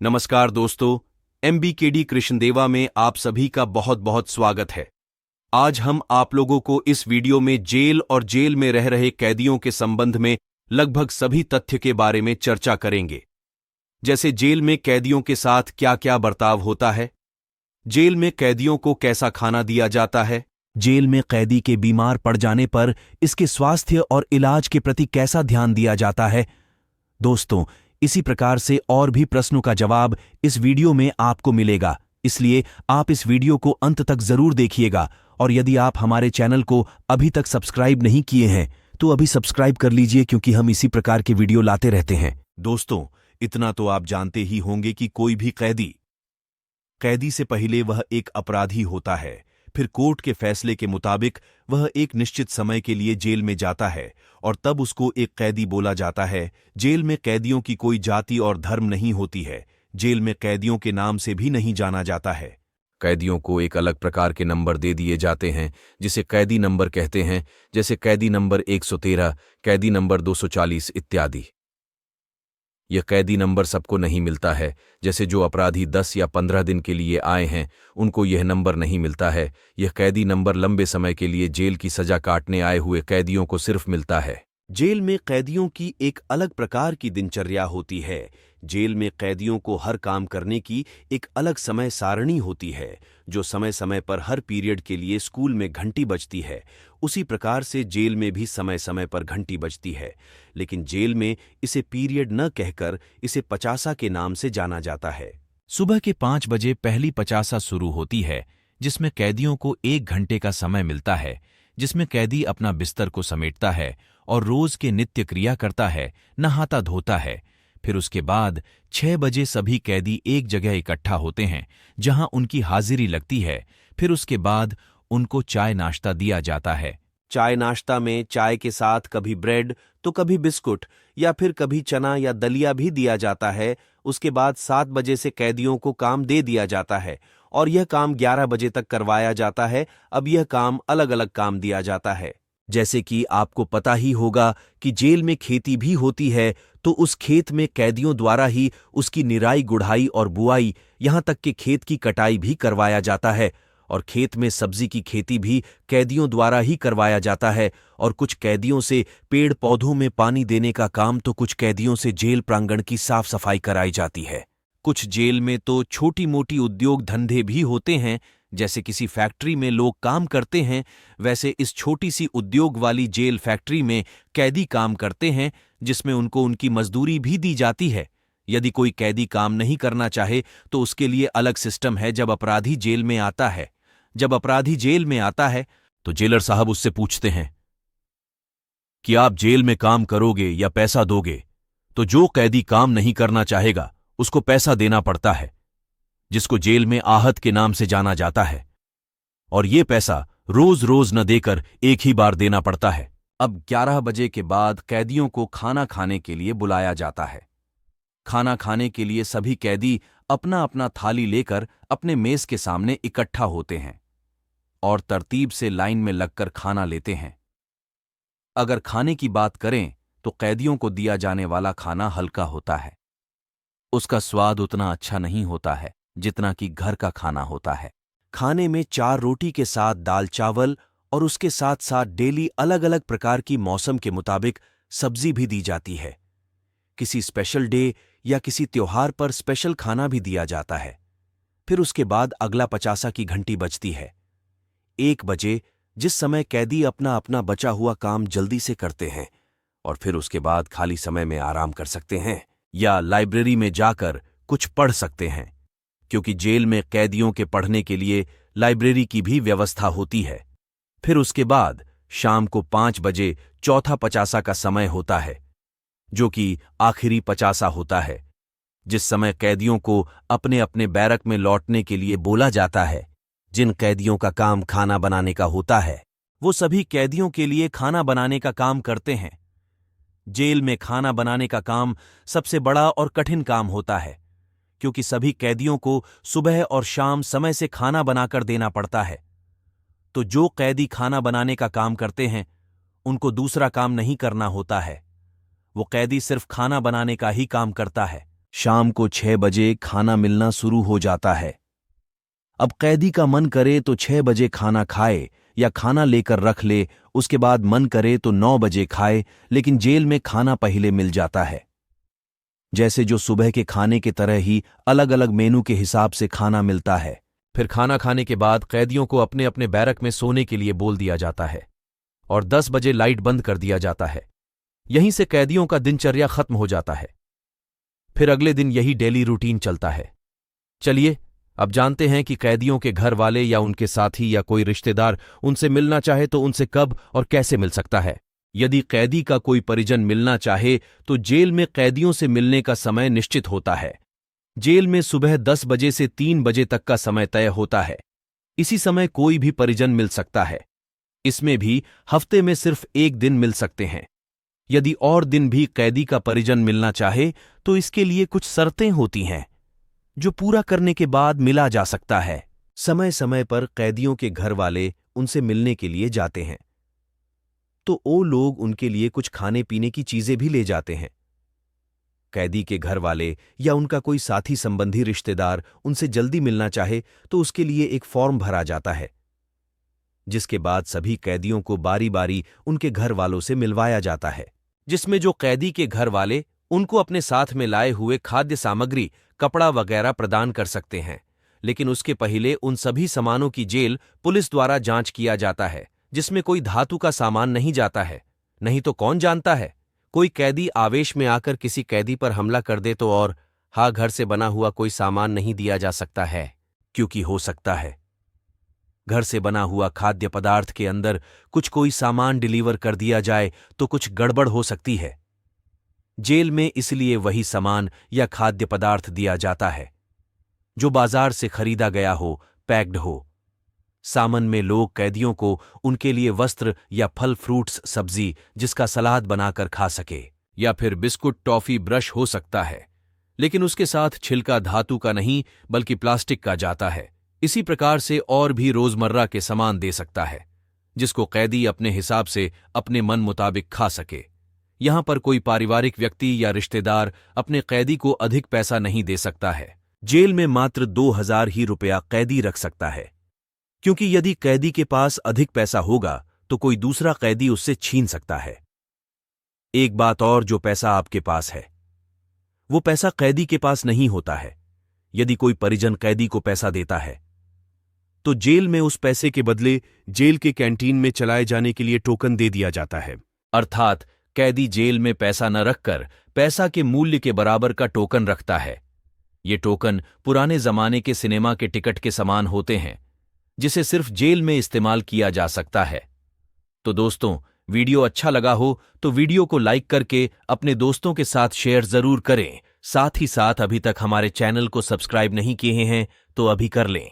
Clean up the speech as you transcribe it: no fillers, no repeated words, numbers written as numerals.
नमस्कार दोस्तों, MBKD कृष्णदेवा में आप सभी का बहुत बहुत स्वागत है। आज हम आप लोगों को इस वीडियो में जेल और जेल में रह रहे कैदियों के संबंध में लगभग सभी तथ्य के बारे में चर्चा करेंगे। जैसे जेल में कैदियों के साथ क्या क्या बर्ताव होता है, जेल में कैदियों को कैसा खाना दिया जाता है, जेल में कैदी के बीमार पड़ जाने पर इसके स्वास्थ्य और इलाज के प्रति कैसा ध्यान दिया जाता है। दोस्तों, इसी प्रकार से और भी प्रश्नों का जवाब इस वीडियो में आपको मिलेगा, इसलिए आप इस वीडियो को अंत तक जरूर देखिएगा। और यदि आप हमारे चैनल को अभी तक सब्सक्राइब नहीं किए हैं तो अभी सब्सक्राइब कर लीजिए, क्योंकि हम इसी प्रकार के वीडियो लाते रहते हैं। दोस्तों, इतना तो आप जानते ही होंगे कि कोई भी कैदी से पहले वह एक अपराधी होता है। फिर कोर्ट के फैसले के मुताबिक वह एक निश्चित समय के लिए जेल में जाता है और तब उसको एक कैदी बोला जाता है। जेल में कैदियों की कोई जाति और धर्म नहीं होती है। जेल में कैदियों के नाम से भी नहीं जाना जाता है। कैदियों को एक अलग प्रकार के नंबर दे दिए जाते हैं, जिसे कैदी नंबर कहते हैं, जैसे कैदी नंबर 113, कैदी नंबर 240 इत्यादि। यह कैदी नंबर सबको नहीं मिलता है। जैसे जो अपराधी 10 या 15 दिन के लिए आए हैं, उनको यह नंबर नहीं मिलता है। यह कैदी नंबर लंबे समय के लिए जेल की सजा काटने आए हुए कैदियों को सिर्फ मिलता है। जेल में कैदियों की एक अलग प्रकार की दिनचर्या होती है। जेल में कैदियों को हर काम करने की एक अलग समय सारणी होती है, जो समय समय पर हर पीरियड के लिए स्कूल में घंटी बजती है। उसी प्रकार से जेल में भी समय समय पर घंटी बजती है, लेकिन जेल में इसे पीरियड न कहकर इसे पचासा के नाम से जाना जाता है। सुबह के 5 बजे पहली पचासा शुरू होती है, जिसमें कैदियों को 1 घंटे का समय मिलता है, जिसमें कैदी अपना बिस्तर को समेटता है और रोज के नित्य क्रिया करता है, नहाता धोता है। फिर उसके बाद 6 बजे सभी कैदी एक जगह इकट्ठा होते हैं, जहां उनकी हाजिरी लगती है। फिर उसके बाद उनको चाय नाश्ता दिया जाता है। चाय नाश्ता में चाय के साथ कभी ब्रेड तो कभी बिस्कुट या फिर कभी चना या दलिया भी दिया जाता है। उसके बाद 7 बजे से कैदियों को काम दे दिया जाता है और यह काम 11 बजे तक करवाया जाता है। अब यह काम अलग अलग काम दिया जाता है। जैसे कि आपको पता ही होगा कि जेल में खेती भी होती है, तो उस खेत में कैदियों द्वारा ही उसकी निराई गुड़ाई और बुआई, यहाँ तक कि खेत की कटाई भी करवाया जाता है। और खेत में सब्जी की खेती भी कैदियों द्वारा ही करवाया जाता है। और कुछ कैदियों से पेड़ पौधों में पानी देने का काम, तो कुछ कैदियों से जेल प्रांगण की साफ सफाई कराई जाती है। कुछ जेल में तो छोटी मोटी उद्योग धंधे भी होते हैं। जैसे किसी फैक्ट्री में लोग काम करते हैं, वैसे इस छोटी सी उद्योग वाली जेल फैक्ट्री में कैदी काम करते हैं, जिसमें उनको उनकी मजदूरी भी दी जाती है। यदि कोई कैदी काम नहीं करना चाहे तो उसके लिए अलग सिस्टम है। जब अपराधी जेल में आता है तो जेलर साहब उससे पूछते हैं कि आप जेल में काम करोगे या पैसा दोगे। तो जो कैदी काम नहीं करना चाहेगा उसको पैसा देना पड़ता है, जिसको जेल में आहत के नाम से जाना जाता है। और ये पैसा रोज रोज न देकर एक ही बार देना पड़ता है। अब 11 बजे के बाद कैदियों को खाना खाने के लिए बुलाया जाता है। खाना खाने के लिए सभी कैदी अपना अपना थाली लेकर अपने मेज के सामने इकट्ठा होते हैं और तरतीब से लाइन में लगकर खाना लेते हैं। अगर खाने की बात करें तो कैदियों को दिया जाने वाला खाना हल्का होता है। उसका स्वाद उतना अच्छा नहीं होता है जितना कि घर का खाना होता है। खाने में 4 रोटी के साथ दाल चावल और उसके साथ साथ डेली अलग अलग प्रकार की मौसम के मुताबिक सब्जी भी दी जाती है। किसी स्पेशल डे या किसी त्योहार पर स्पेशल खाना भी दिया जाता है। फिर उसके बाद अगला पचासा की घंटी बजती है 1 बजे, जिस समय कैदी अपना अपना बचा हुआ काम जल्दी से करते हैं और फिर उसके बाद खाली समय में आराम कर सकते हैं या लाइब्रेरी में जाकर कुछ पढ़ सकते हैं, क्योंकि जेल में कैदियों के पढ़ने के लिए लाइब्रेरी की भी व्यवस्था होती है। फिर उसके बाद शाम को 5 बजे चौथा पचासा का समय होता है, जो कि आखिरी पचासा होता है, जिस समय कैदियों को अपने अपने बैरक में लौटने के लिए बोला जाता है। जिन कैदियों का काम खाना बनाने का होता है, वो सभी कैदियों के लिए खाना बनाने का काम करते हैं। जेल में खाना बनाने का काम सबसे बड़ा और कठिन काम होता है, क्योंकि सभी कैदियों को सुबह और शाम समय से खाना बनाकर देना पड़ता है। तो जो कैदी खाना बनाने का काम करते हैं, उनको दूसरा काम नहीं करना होता है। वो कैदी सिर्फ खाना बनाने का ही काम करता है। शाम को 6 बजे खाना मिलना शुरू हो जाता है। अब कैदी का मन करे तो 6 बजे खाना खाए या खाना लेकर रख ले, उसके बाद मन करे तो 9 बजे खाए, लेकिन जेल में खाना पहले मिल जाता है। जैसे जो सुबह के खाने के तरह ही अलग अलग मेनू के हिसाब से खाना मिलता है। फिर खाना खाने के बाद कैदियों को अपने अपने बैरक में सोने के लिए बोल दिया जाता है और 10 बजे लाइट बंद कर दिया जाता है। यहीं से कैदियों का दिनचर्या खत्म हो जाता है। फिर अगले दिन यही डेली रूटीन चलता है। चलिए अब जानते हैं कि कैदियों के घर वाले या उनके साथी या कोई रिश्तेदार उनसे मिलना चाहे तो उनसे कब और कैसे मिल सकता है। यदि कैदी का कोई परिजन मिलना चाहे तो जेल में कैदियों से मिलने का समय निश्चित होता है। जेल में सुबह 10 बजे से 3 बजे तक का समय तय होता है। इसी समय कोई भी परिजन मिल सकता है। इसमें भी हफ्ते में सिर्फ एक दिन मिल सकते हैं। यदि और दिन भी कैदी का परिजन मिलना चाहे तो इसके लिए कुछ शर्तें होती हैं जो पूरा करने के बाद मिला जा सकता है। समय समय पर कैदियों के घर वाले उनसे मिलने के लिए जाते हैं तो वो लोग उनके लिए कुछ खाने पीने की चीजें भी ले जाते हैं। कैदी के घर वाले या उनका कोई साथी संबंधी रिश्तेदार उनसे जल्दी मिलना चाहे तो उसके लिए एक फॉर्म भरा जाता है, जिसके बाद सभी कैदियों को बारी बारी उनके घर वालों से मिलवाया जाता है, जिसमें जो कैदी के घर वाले उनको अपने साथ में लाए हुए खाद्य सामग्री, कपड़ा वगैरह प्रदान कर सकते हैं। लेकिन उसके पहले उन सभी सामानों की जेल पुलिस द्वारा जांच किया जाता है, जिसमें कोई धातु का सामान नहीं जाता है। नहीं तो कौन जानता है, कोई कैदी आवेश में आकर किसी कैदी पर हमला कर दे तो, और घर से बना हुआ कोई सामान नहीं दिया जा सकता है, क्योंकि हो सकता है घर से बना हुआ खाद्य पदार्थ के अंदर कुछ कोई सामान डिलीवर कर दिया जाए तो कुछ गड़बड़ हो सकती है। जेल में इसलिए वही सामान या खाद्य पदार्थ दिया जाता है जो बाजार से खरीदा गया हो, पैक्ड हो। सामान में लोग कैदियों को उनके लिए वस्त्र या फल, फ्रूट्स, सब्जी जिसका सलाद बनाकर खा सके, या फिर बिस्कुट, टॉफी, ब्रश हो सकता है, लेकिन उसके साथ छिलका धातु का नहीं बल्कि प्लास्टिक का जाता है। इसी प्रकार से और भी रोजमर्रा के सामान दे सकता है जिसको कैदी अपने हिसाब से अपने मन मुताबिक खा सके। यहां पर कोई पारिवारिक व्यक्ति या रिश्तेदार अपने कैदी को अधिक पैसा नहीं दे सकता है। जेल में मात्र 2000 ही रुपया कैदी रख सकता है, क्योंकि यदि कैदी के पास अधिक पैसा होगा तो कोई दूसरा कैदी उससे छीन सकता है। एक बात और, जो पैसा आपके पास है वो पैसा कैदी के पास नहीं होता है। यदि कोई परिजन कैदी को पैसा देता है तो जेल में उस पैसे के बदले जेल के कैंटीन में चलाए जाने के लिए टोकन दे दिया जाता है। अर्थात कैदी जेल में पैसा न रखकर पैसा के मूल्य के बराबर का टोकन रखता है। ये टोकन पुराने जमाने के सिनेमा के टिकट के समान होते हैं, जिसे सिर्फ जेल में इस्तेमाल किया जा सकता है। तो दोस्तों, वीडियो अच्छा लगा हो तो वीडियो को लाइक करके अपने दोस्तों के साथ शेयर जरूर करें। साथ ही साथ अभी तक हमारे चैनल को सब्सक्राइब नहीं किए हैं तो अभी कर लें।